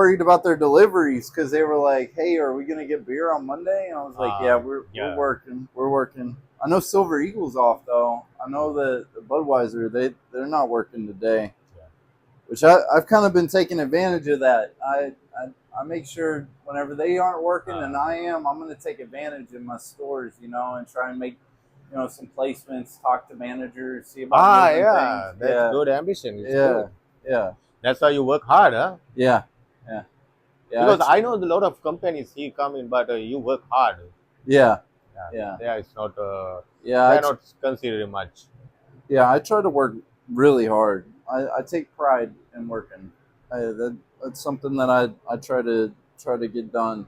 worried about their deliveries because they were like, "Hey, are we gonna get beer on Monday?" And I was like, "Yeah, we're Yeah. working, we're working." I know Silver Eagle's off though. I know that the Budweiser they're not working today, Yeah. which I've kind of been taking advantage of that. I make sure whenever they aren't working and I am, I'm going to take advantage in my stores, and try and make some placements, talk to managers, see about moving things. Yeah. That's Yeah, good ambition. It's yeah, good. yeah, That's why you work hard, huh? yeah, yeah, yeah. Because I know a lot of companies he come in, but you work hard. Yeah, Yeah. yeah, Yeah. It's not. yeah. They are not considering much. Yeah, I try to work really hard. I take pride in working. That's something that I try to get done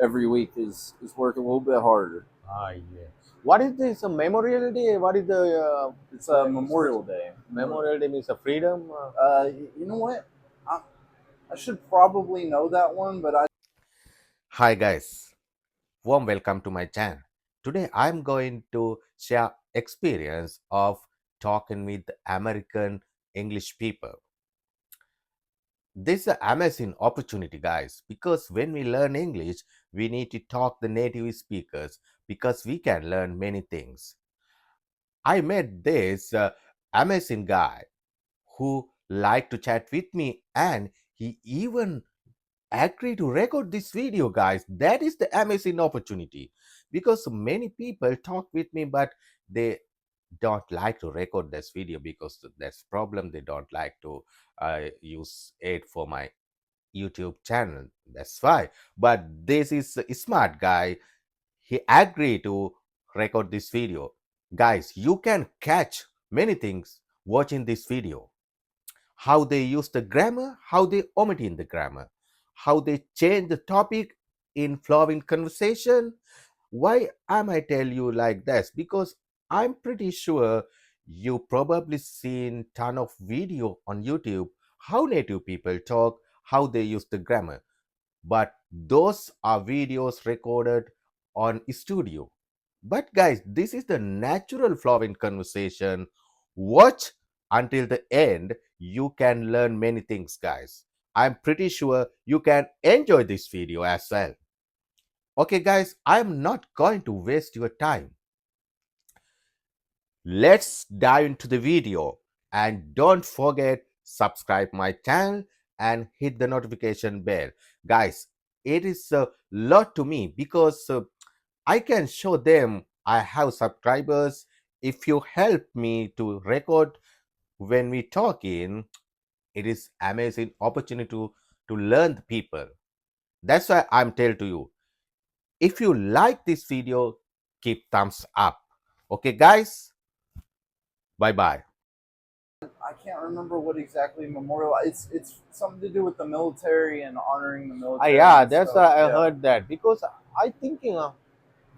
every week is work a little bit harder. Yeah. What is this Memorial Day? What is the It's a Memorial Day. Memorial Day means a freedom? You know what? I should probably know that one, but I Hi guys, warm welcome to my channel. Today I'm going to share experience of talking with American English people. This is an amazing opportunity, guys, because when we learn English, we need to talk the native speakers because we can learn many things. I met this amazing guy who liked to chat with me, and he even agreed to record this video, guys. That is the amazing opportunity because many people talk with me, but they don't like to record this video because that's problem. They don't like to use it for my YouTube channel. That's why. But this is a smart guy. He agreed to record this video. Guys, you can catch many things watching this video. How they use the grammar, how they omit in the grammar, how they change the topic in flowing conversation. Why am I tell you like this? Because I'm pretty sure you probably seen ton of video on YouTube how native people talk, how they use the grammar. But those are videos recorded on studio. But guys, this is the natural flowing conversation. Watch until the end. You can learn many things, guys. I'm pretty sure you can enjoy this video as well. Okay, guys, I'm not going to waste your time. Let's dive into the video, and don't forget subscribe my channel and hit the notification bell. Guys, it is a lot to me because I can show them I have subscribers. If you help me to record when we talk in, it is amazing opportunity to learn the people. That's why I'm tell to you. If you like this video, keep thumbs up. Okay, guys? Bye bye. I can't remember what exactly memorial. It's something to do with the military and honoring the military Yeah, and that's stuff. why I Yeah, heard that because I thinking,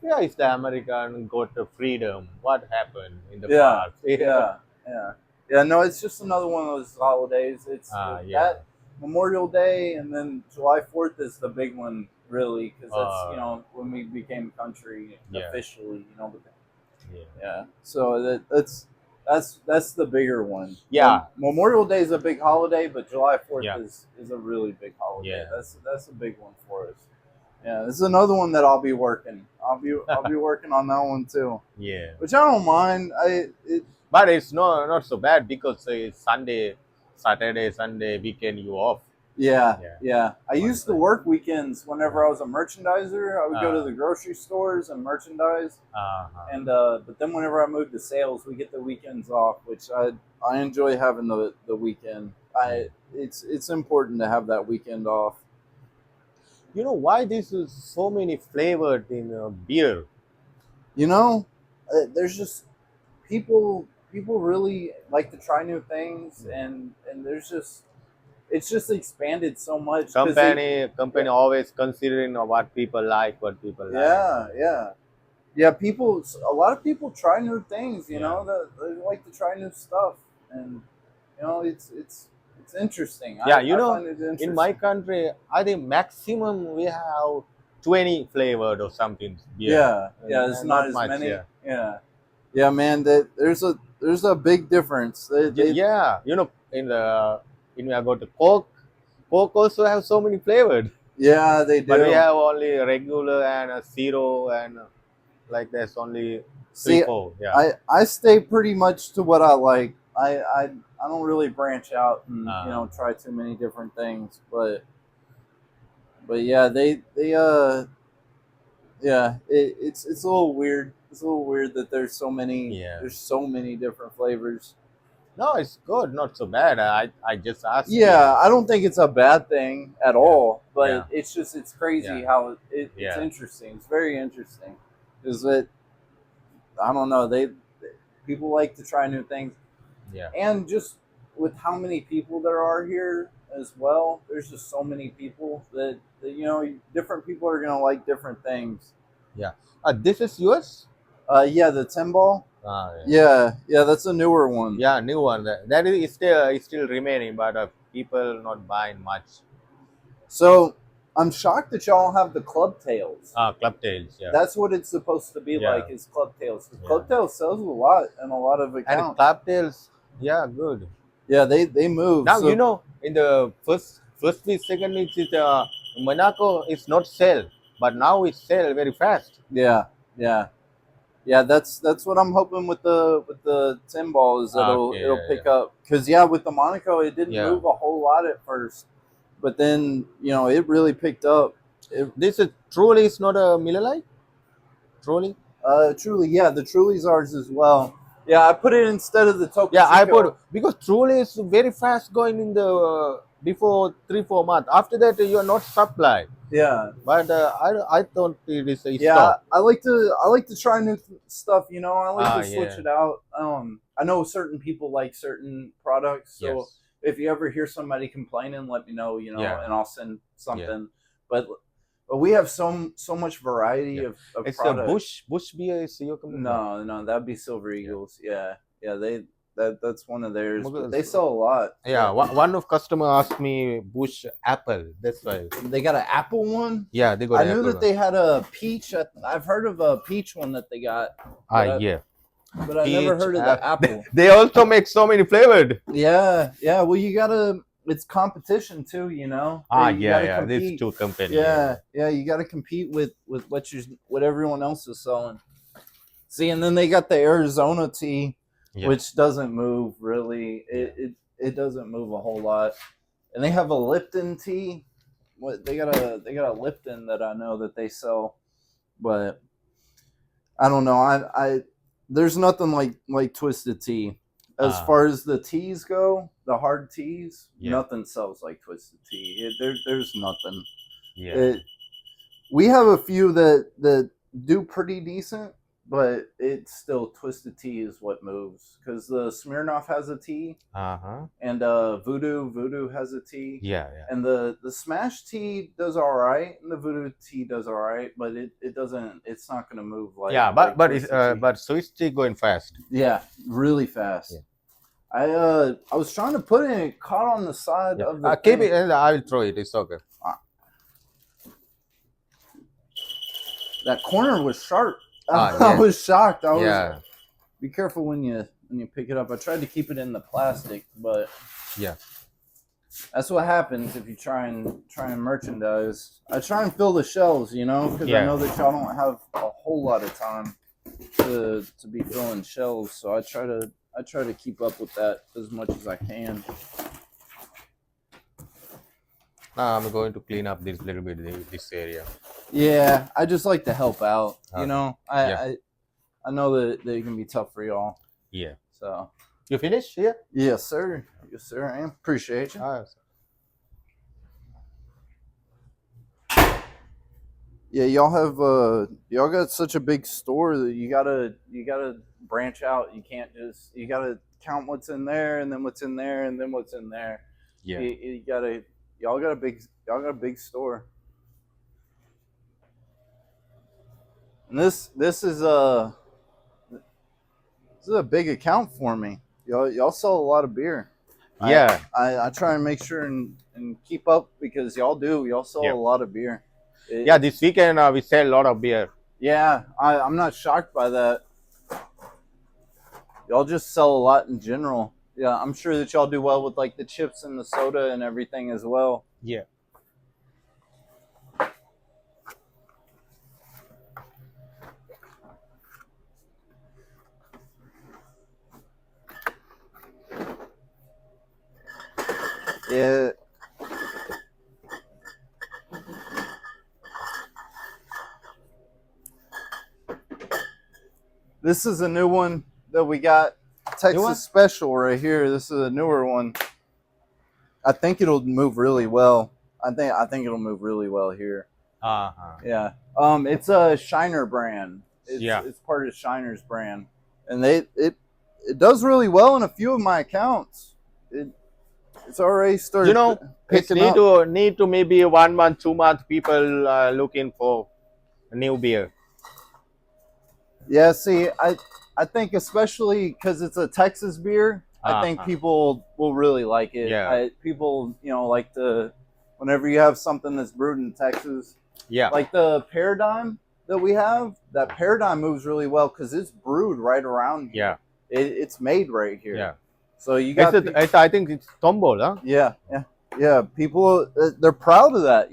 yeah, is the American got the freedom? What happened in the yeah, past? Yeah. yeah, yeah, yeah. No, it's just another one of those holidays. It's Yeah. that Memorial Day, and then July 4th is the big one, really, because that's when we became a country Yeah. officially. But Yeah. yeah, so that's the bigger one. Yeah. Memorial Day is a big holiday, but July 4th Yeah. is a really big holiday. Yeah. That's a big one for us. Yeah, this is another one that I'll be working. I'll be working on that one too, Yeah. which I don't mind. But it's not so bad because it's Sunday, Saturday, Sunday weekend you off. Yeah, Yeah. yeah. I On used to Sunday. work weekends whenever I was a merchandiser. I would go to Uh, the grocery stores and merchandise. uh-huh. And but then whenever I moved to sales, we get the weekends off, which I enjoy having the weekend. It's important to have that weekend off. You know why this is so many flavored in beer? You know, there's just people really like to try new things, and there's just it's just expanded so much because they Company always considering what people like, what people like. yeah, yeah. Yeah, a lot of people try new things. Yeah. They like to try new stuff, and it's interesting. Yeah, I find it in my interesting. country, I think maximum we have 20 flavored or something beer. Yeah, yeah. It's not Not as much, many. yeah. Yeah, yeah, man. That there's a big difference. They Yeah, in we go to Coke, Coke also have so many flavored, Yeah, they but we do. have only regular and a zero and like there's only three, See, four. Yeah. I stay pretty much to what I like. I don't really branch out and try too many different things. But yeah, they yeah, it's a little weird. It's a little weird that Yeah. there's so many different flavors. No, it's good, not so bad. I just asking. Yeah, I don't think it's a bad thing at Yeah. all, Yeah. but it's crazy Yeah. how it's Yeah. interesting. It's very interesting. Is that I don't know, they people like to try new things, Yeah. and just with how many people there are here as well, there's just so many people that different people are gonna like different things. Yeah. This is yours? Yeah, the Timbal. Yeah. Yeah, that's a newer one. Yeah, new one. That is still remaining, but people not buying much. So I'm shocked that y'all have the club tails. Club tails. Yeah. That's what it's supposed to be Yeah. like is club tails. 'Cause Yeah. club tails sells a lot in a lot of And accounts. club tails, yeah, good. Yeah, they move. Now So in the first week, second week, Monaco is not sell, but now it sell very fast. yeah, yeah. Yeah, that's what I'm hoping with the Timbal is that Okay, it'll yeah, pick up because yeah, with the Monaco it didn't yeah. move a whole lot at first, but then it really picked up. This is truly is not a Miller Lite. Truly. Truly, yeah, the Truly's ours as well. Yeah, I put it instead of the Topo Yeah, I Chico. put because truly is very fast going in the before 3 4 months. After that, you are not supply. Yeah, But I thought it is a yeah, stop. I like to try new stuff. I like to switch Yeah. it out. I know certain people like certain products, so Yes. if you ever hear somebody complaining, let me know. Yeah. And I'll send something. Yeah. But we have so much variety Yeah. of It's products. a Bush beer is your company? No, that'd be Silver Eagles. Yeah, that's one of theirs. But Because- they sell a lot. Yeah, one of customer asked me Bush apple. That's why. They got an apple one. Yeah, they got. I knew apple that they had a peach. I've heard of a peach one that they got. yeah. But I never Peach, heard of the apple. They also make so many flavored. Yeah. Well, you gotta. It's competition too, You gotta These compete. two companies. Yeah. You gotta compete with what everyone else is selling. See, and then they got the Arizona tea, which doesn't move really. It doesn't move a whole lot. And they have a Lipton tea. What they got a Lipton that I know that they sell, but I don't know. I there's nothing like Twisted Tea. As far as the teas go, the hard teas, nothing sells like Twisted Tea. There's nothing. Yeah. We have a few that do pretty decent, but it's still Twisted Tea is what moves because the Smirnoff has a tea, and Voodoo has a tea, Yeah. and the Smash tea does all right, and the Voodoo tea does all right, but it doesn't. It's not going to move like But Swiss tea going fast. yeah, really fast. Yeah. I was trying to put it, and it caught on the side of the. Keep it, and I will throw it. It's okay. That corner was sharp. Yeah. I was shocked. Yeah. Be careful when you pick it up. I tried to keep it in the plastic, but yeah, that's what happens if you try and merchandise. I try and fill the shelves, because I know that y'all don't have a whole lot of time to be filling shelves. So I try to keep up with that as much as I can. Now I'm going to clean up this little bit this area. Yeah, I just like to help out. I know that it can be tough for y'all. Yeah. So you finished? Yeah. Yes, sir. Yes, sir. I am. Appreciate you. Yeah, y'all got such a big store that you gotta branch out. You can't you gotta count what's in there and then what's in there and then what's in there. Yeah. Y'all got a big store. And this is a big account for me. Y'all sell a lot of beer. Yeah. I try and make sure and keep up because y'all sell a lot of beer. This weekend we sell a lot of beer. Yeah, I'm not shocked by that. Y'all just sell a lot in general. Yeah, I'm sure that y'all do well with like the chips and the soda and everything as well. Yeah. Yeah, this is a new one that we got. New one? Texas Special right here. This is a newer one. I think it'll move really well. I think it'll move really well here. Uh-huh. Yeah. It's a Shiner brand. Yeah. It's part of Shiner's brand, and it does really well in a few of my accounts. It's already started You know, it's picking up. need to maybe 1 month, 2 month people looking for a new beer. Yeah. See, I think especially because it's a Texas beer, I think Uh-huh. people will really like it. Yeah. People, like to whenever you have something that's brewed in Texas, Yeah. like the Paradigm that we have. That Paradigm moves really well because it's brewed right around here. Yeah. It's made right here. Yeah. So you got I think it's Tombol, huh? yeah. People they're proud of that.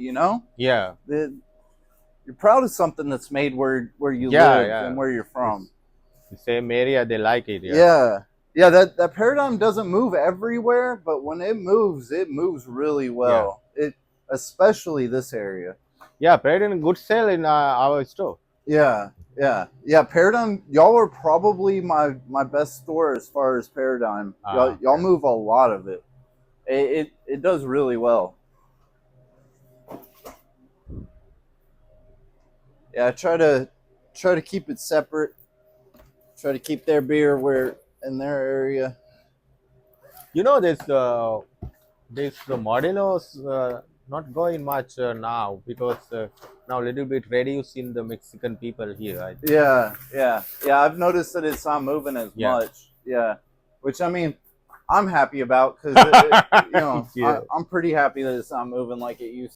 Yeah. You're proud of something that's made where you Yeah, live yeah. and where you're from. The same area, they like it. Yeah. Yeah. That Paradigm doesn't move everywhere, but when it moves really well. It especially this area. Yeah, Paradigm good sale in our store. Yeah. Paradigm, y'all are probably my best store as far as Paradigm. Y'all move a lot of it. It does really well. Yeah, I try to keep it separate. Try to keep their beer where in their area. You know, this the Modelo's not going much now because now a little bit reduced in the Mexican people here. I think. Yeah. I've noticed that it's not moving as Yeah. much. Yeah, which I mean, I'm happy about because Yeah. I'm pretty happy that it's not moving like it used